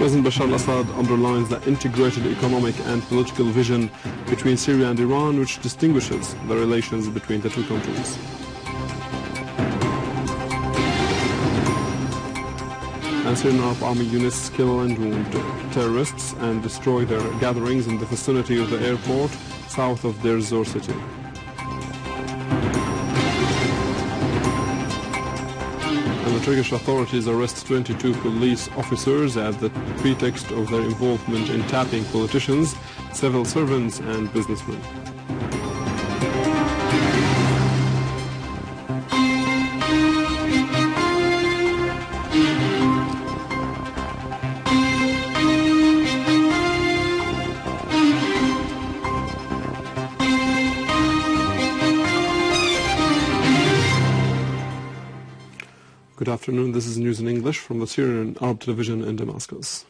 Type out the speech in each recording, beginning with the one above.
President Bashar al-Assad underlines the integrated economic and political vision between Syria and Iran, which distinguishes the relations between the two countries. And Syrian Arab army units kill and wound terrorists and destroy their gatherings in the vicinity of the airport south of Deir ez-Zor city. And the Turkish authorities arrest 22 police officers at the pretext of their involvement in tapping politicians, civil servants and businessmen. Good afternoon, this is news in English from the Syrian Arab television in Damascus.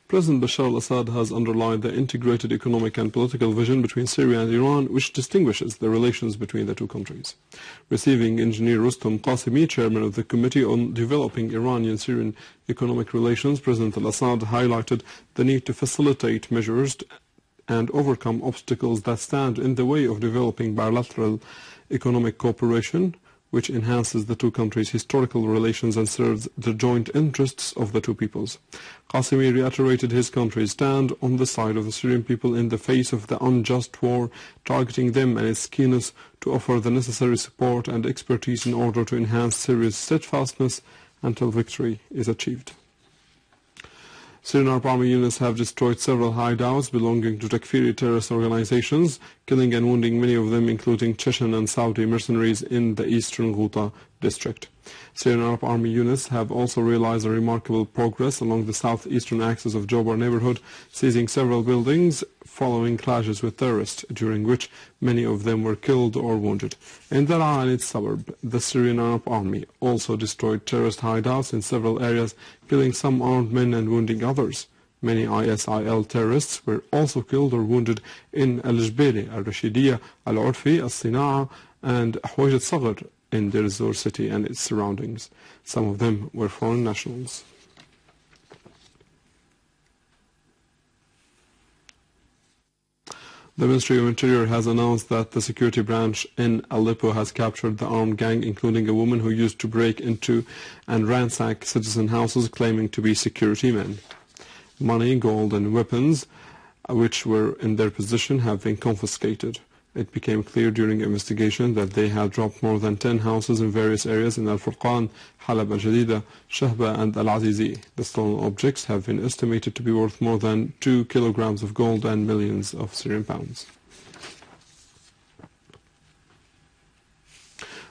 President Bashar al-Assad has underlined the integrated economic and political vision between Syria and Iran, which distinguishes the relations between the two countries. Receiving Engineer Rustam Qasimi, chairman of the Committee on Developing Iranian-Syrian Economic Relations, President al-Assad highlighted the need to facilitate measures and overcome obstacles that stand in the way of developing bilateral economic cooperation, which enhances the two countries' historical relations and serves the joint interests of the two peoples. Qasimi reiterated his country's stand on the side of the Syrian people in the face of the unjust war targeting them and its keenness to offer the necessary support and expertise in order to enhance Syria's steadfastness until victory is achieved. Syrian Arab army units have destroyed several hideouts belonging to Takfiri terrorist organizations, killing and wounding many of them, including Chechen and Saudi mercenaries in the eastern Ghouta district. Syrian Arab army units have also realized a remarkable progress along the southeastern axis of Jobar neighborhood, seizing several buildings following clashes with terrorists, during which many of them were killed or wounded. In Daraa and its suburb, the Syrian Arab army also destroyed terrorist hideouts in several areas, killing some armed men and wounding others. Many ISIL terrorists were also killed or wounded in Al-Jbeli, Al-Rashidiyya, Al-Urfi, Al-Sina'a, and Hwaj al-Saghr in Deir ez-Zor city and its surroundings. Some of them were foreign nationals. The Ministry of Interior has announced that the security branch in Aleppo has captured the armed gang, including a woman who used to break into and ransack citizen houses claiming to be security men. Money, gold and weapons which were in their possession have been confiscated. It became clear during investigation that they had dropped more than 10 houses in various areas in Al-Furqan, Halab al-Jadida, Shahba and Al-Azizi. The stolen objects have been estimated to be worth more than 2 kilograms of gold and millions of Syrian pounds.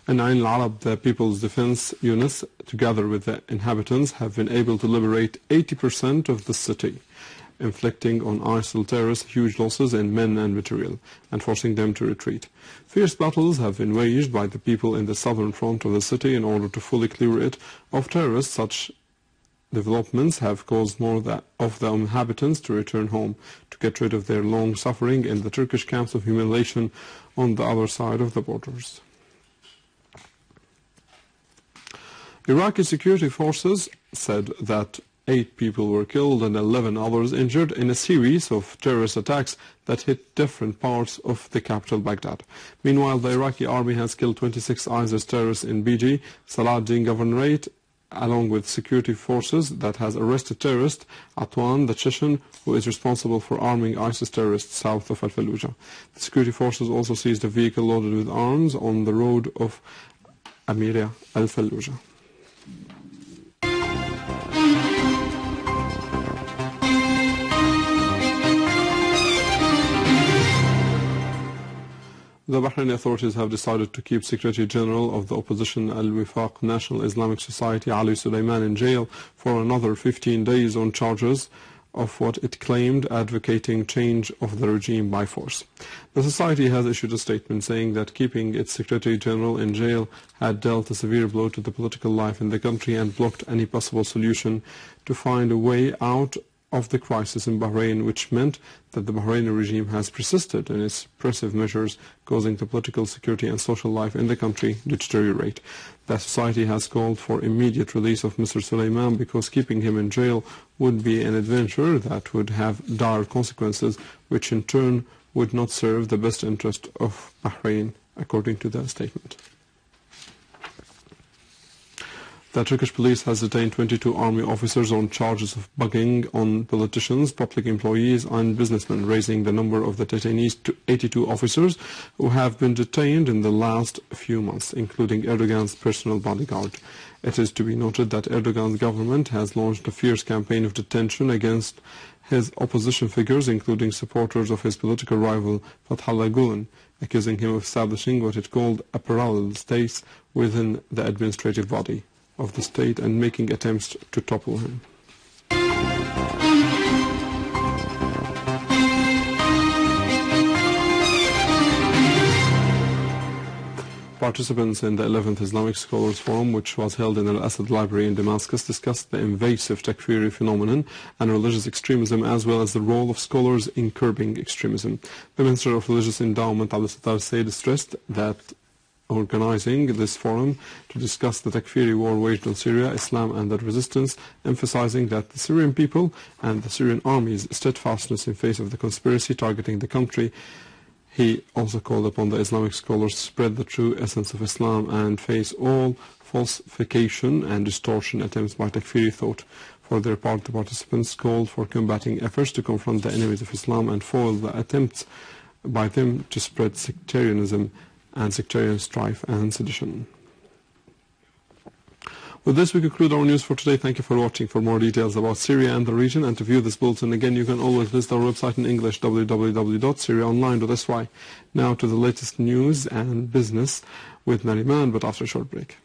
In Ein Al-Arab, the People's Defense units, together with the inhabitants, have been able to liberate 80% of the city, inflicting on ISIL terrorists huge losses in men and material, and forcing them to retreat. Fierce battles have been waged by the people in the southern front of the city in order to fully clear it of terrorists. Such developments have caused more of the inhabitants to return home, to get rid of their long suffering in the Turkish camps of humiliation on the other side of the borders. Iraqi security forces said that 8 people were killed and 11 others injured in a series of terrorist attacks that hit different parts of the capital, Baghdad. Meanwhile, the Iraqi army has killed 26 ISIS terrorists in BG, Salah ad-Din Governorate, along with security forces that has arrested terrorist Atwan, the Chechen, who is responsible for arming ISIS terrorists south of Al-Fallujah. The security forces also seized a vehicle loaded with arms on the road of Amiria, Al-Fallujah. The Bahraini authorities have decided to keep Secretary General of the opposition Al-Wifaq National Islamic Society Ali Suleiman in jail for another 15 days on charges of what it claimed advocating change of the regime by force. The society has issued a statement saying that keeping its Secretary General in jail had dealt a severe blow to the political life in the country and blocked any possible solution to find a way out of the crisis in Bahrain, which meant that the Bahraini regime has persisted in its oppressive measures, causing the political, security and social life in the country to deteriorate. The society has called for immediate release of Mr. Suleiman because keeping him in jail would be an adventure that would have dire consequences, which in turn would not serve the best interest of Bahrain, according to the statement. The Turkish police has detained 22 army officers on charges of bugging on politicians, public employees and businessmen, raising the number of the detainees to 82 officers who have been detained in the last few months, including Erdogan's personal bodyguard. It is to be noted that Erdogan's government has launched a fierce campaign of detention against his opposition figures, including supporters of his political rival Fethullah Gulen, accusing him of establishing what it called a parallel state within the administrative body of the state and making attempts to topple him. Participants in the 11th Islamic Scholars Forum, which was held in Al-Assad Library in Damascus, discussed the invasive takfiri phenomenon and religious extremism, as well as the role of scholars in curbing extremism. The Minister of Religious Endowment, Al-Assad, stressed that organizing this forum to discuss the takfiri war waged on Syria, Islam and that resistance, emphasizing that the Syrian people and the Syrian army's steadfastness in face of the conspiracy targeting the country. He also called upon the Islamic scholars to spread the true essence of Islam and face all falsification and distortion attempts by takfiri thought. For their part, the participants called for combating efforts to confront the enemies of Islam and foil the attempts by them to spread sectarianism and sectarian strife and sedition. With this, we conclude our news for today. Thank you for watching. For more details about Syria and the region and to view this bulletin again, you can always visit our website in English, www.syriaonline.sy. Now to the latest news and business with Nariman, but after a short break.